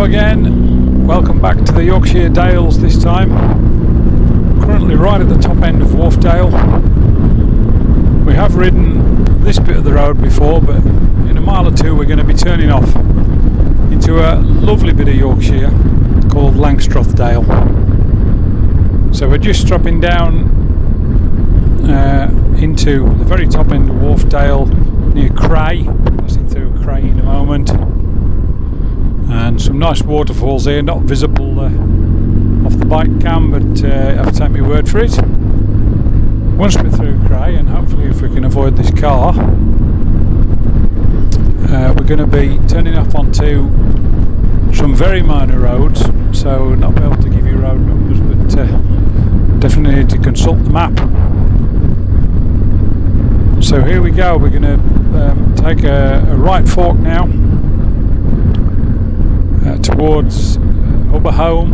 Hello again, welcome back to the Yorkshire Dales this time. Currently right at the top end of Wharfdale. We have ridden this bit of the road before, but in a mile or two we're going to be turning off into a lovely bit of Yorkshire called Langstroth Dale. So we're just dropping down into the very top end of Wharfdale near Cray, passing through Cray in a moment. And some nice waterfalls here, not visible off the bike cam, but you have to take my word for it. Once we're through Cray, and hopefully if we can avoid this car, we're going to be turning off onto some very minor roads, so not be able to give you road numbers, but definitely need to consult the map. So here we go, we're going to take a right fork now towards Home.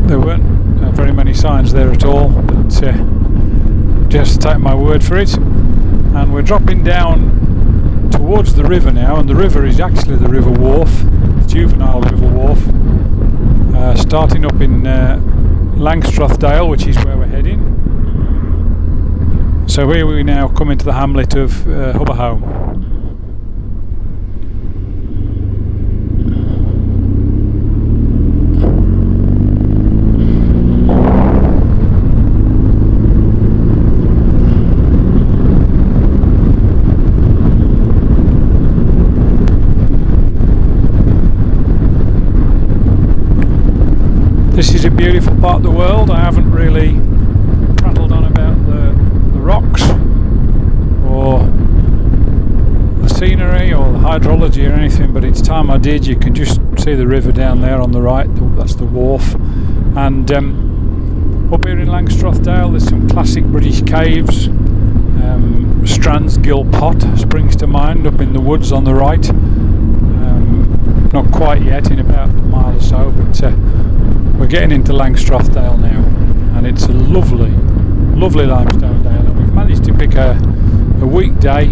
There weren't very many signs there at all, but just take my word for it. And we're dropping down towards the river now, and the river is actually the River Wharfe, the juvenile River Wharfe, starting up in Langstroth Dale, which is where we're heading. So here we now come into the hamlet of Home. This is a beautiful part of the world. I haven't really prattled on about the rocks or the scenery or the hydrology or anything, but it's time I did. You can just see the river down there on the right, that's the wharf. And up here in Langstroth Dale there's some classic British caves. Strand's Gill Pot springs to mind up in the woods on the right. Not quite yet, in about a mile or so, but we're getting into Langstroth Dale now, and it's a lovely, lovely limestone dale, and we've managed to pick a weekday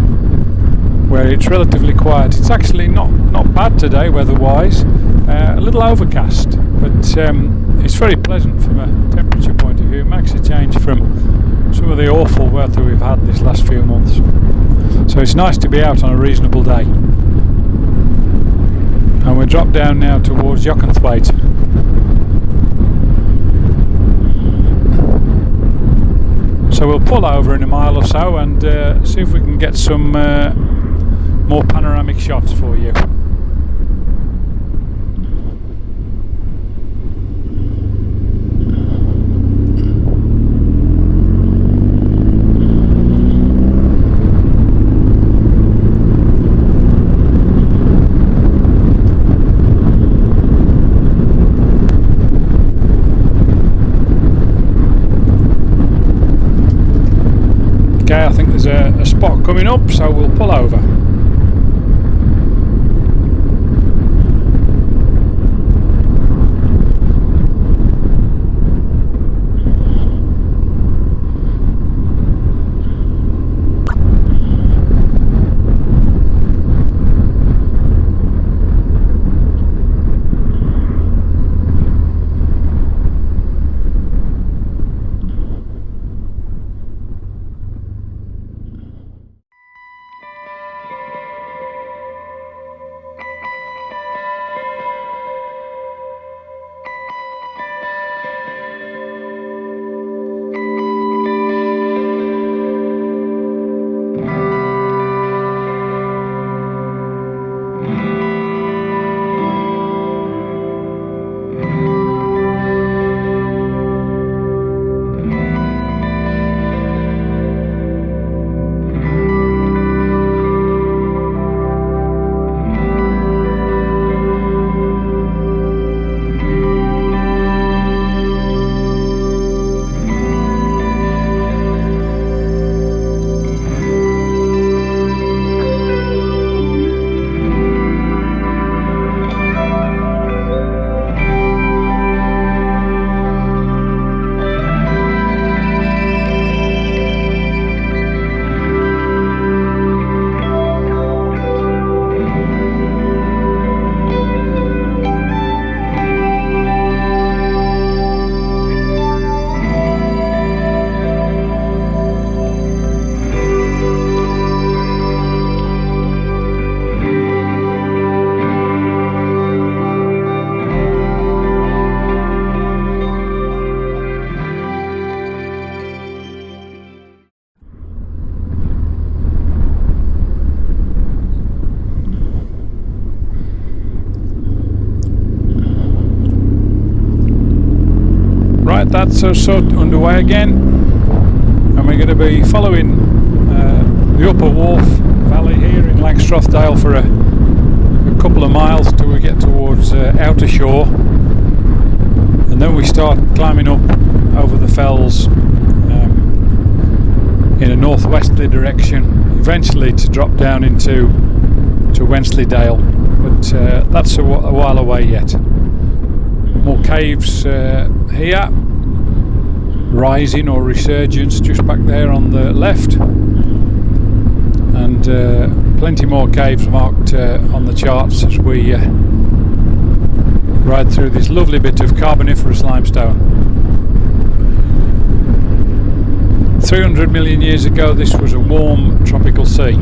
where it's relatively quiet. It's actually not bad today weather-wise, a little overcast, but it's very pleasant from a temperature point of view. It makes a change from some of the awful weather we've had this last few months. So it's nice to be out on a reasonable day. And we drop down now towards Yorkshire. So we'll pull over in a mile or so and see if we can get some more panoramic shots for you. Okay, I think there's a spot coming up, so we'll pull over. that's us underway again, and we're going to be following the Upper Wharf Valley here in Langstroth Dale for a couple of miles until we get towards outer shore, and then we start climbing up over the fells in a northwesterly direction, eventually to drop down into Wensleydale, but that's a while away yet. More caves here, rising or resurgence just back there on the left, and plenty more caves marked on the charts as we ride through this lovely bit of Carboniferous limestone. 300 million years ago this was a warm tropical sea.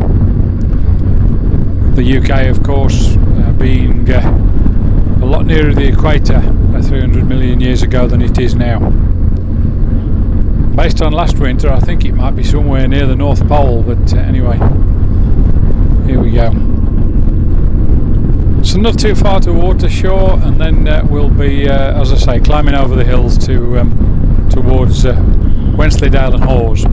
The UK, of course, being a lot nearer the equator 300 million years ago than it is now. Based on last winter, I think it might be somewhere near the North Pole, but anyway, here we go. So not too far to water shore, and then we'll be, as I say, climbing over the hills towards Wensleydale and Hawes.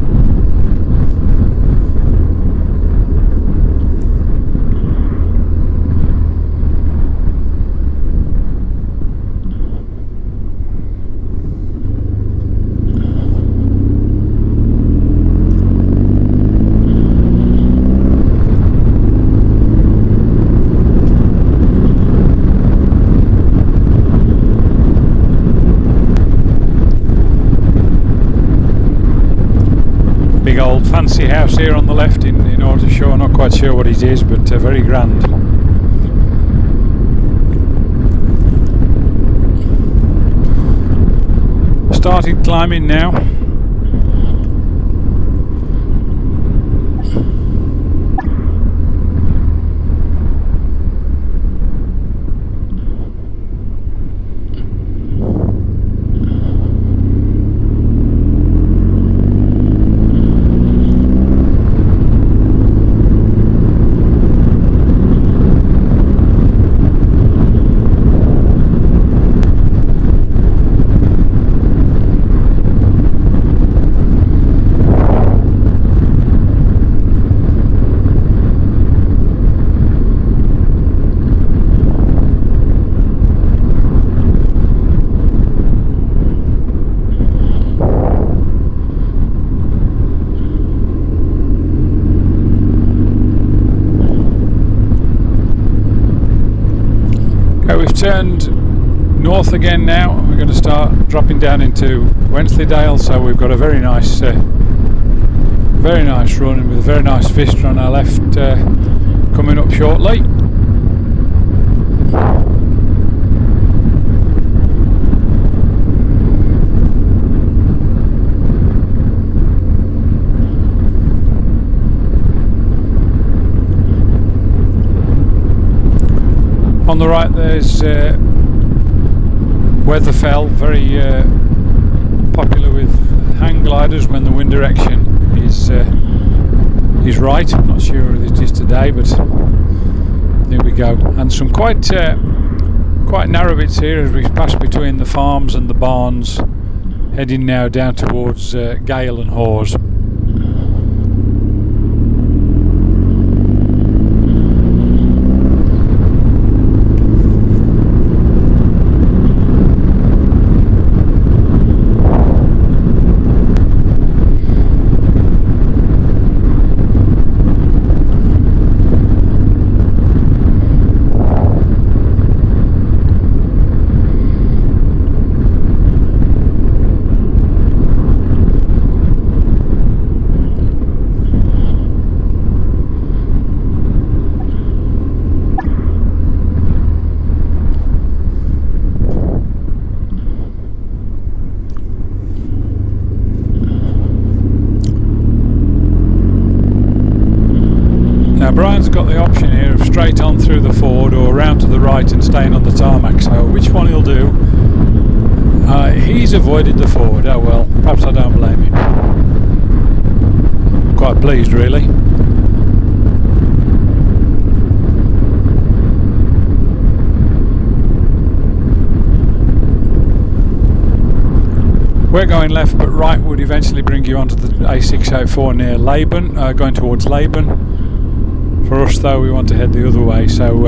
Old fancy house here on the left in Orteshore, not quite sure what it is, but very grand. Started climbing now. We've turned north again now, and we're going to start dropping down into Wensleydale. So we've got a very nice run, and with a very nice vista on our left coming up shortly. On the right there's Weatherfell, very popular with hang gliders when the wind direction is right. I'm not sure if it is today, but here we go. And some quite narrow bits here as we pass between the farms and the barns, heading now down towards Gale and Hawes. Brian's got the option here of straight on through the ford or round to the right and staying on the tarmac, so which one he'll do? He's avoided the ford. Oh well, perhaps I don't blame him. Quite pleased really. We're going left, but right would eventually bring you onto the A684 near Laban, going towards Laban. For us though, we want to head the other way, so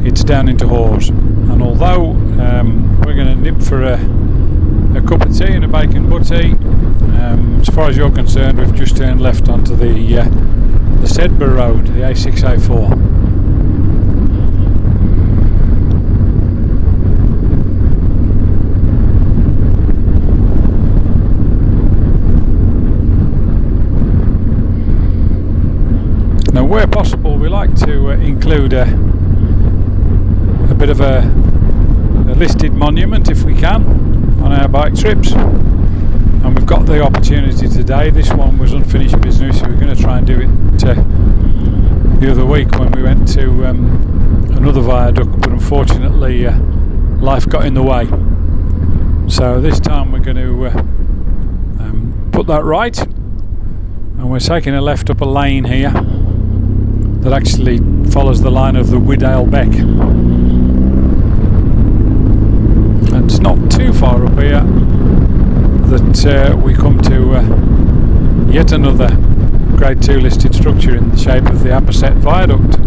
it's down into Hawes. And although we're going to nip for a cup of tea and a bacon butty, as far as you're concerned, we've just turned left onto the Sedbergh Road, the A684. Now, where possible, we like to include a bit of a listed monument, if we can, on our bike trips. And we've got the opportunity today. This one was unfinished business, so we're going to try and do it the other week when we went to another viaduct, but unfortunately life got in the way. So this time we're going to put that right, and we're taking a left up a lane here that actually follows the line of the Wensleydale Beck. And it's not too far up here that we come to yet another Grade 2 listed structure in the shape of the Appersett viaduct.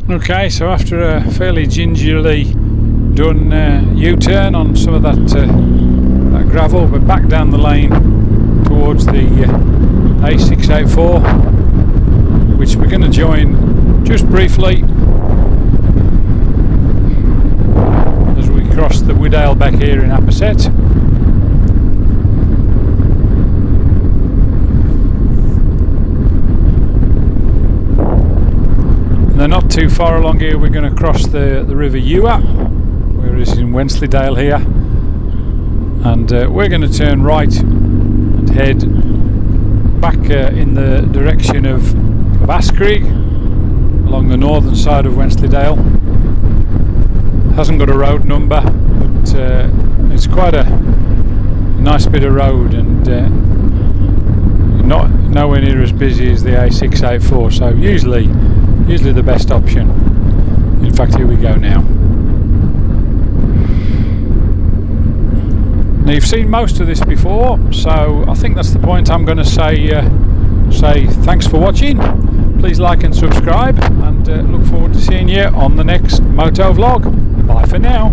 Okay, so after a fairly gingerly done U-turn on some of that gravel, we're back down the lane towards the A684, which we're going to join just briefly as we cross the Wensleydale Beck here in Appersett. And then not too far along here we're going to cross the River Ewer, where it is in Wensleydale here, and we're going to turn right and head back in the direction of Askerig along the northern side of Wensleydale. Hasn't got a road number, but it's quite a nice bit of road, and nowhere near as busy as the A684, so usually the best option. In fact, here we go now. Now you've seen most of this before, so I think that's the point. I'm going to say thanks for watching. Please like and subscribe, and look forward to seeing you on the next Moto-Vlog. Bye for now.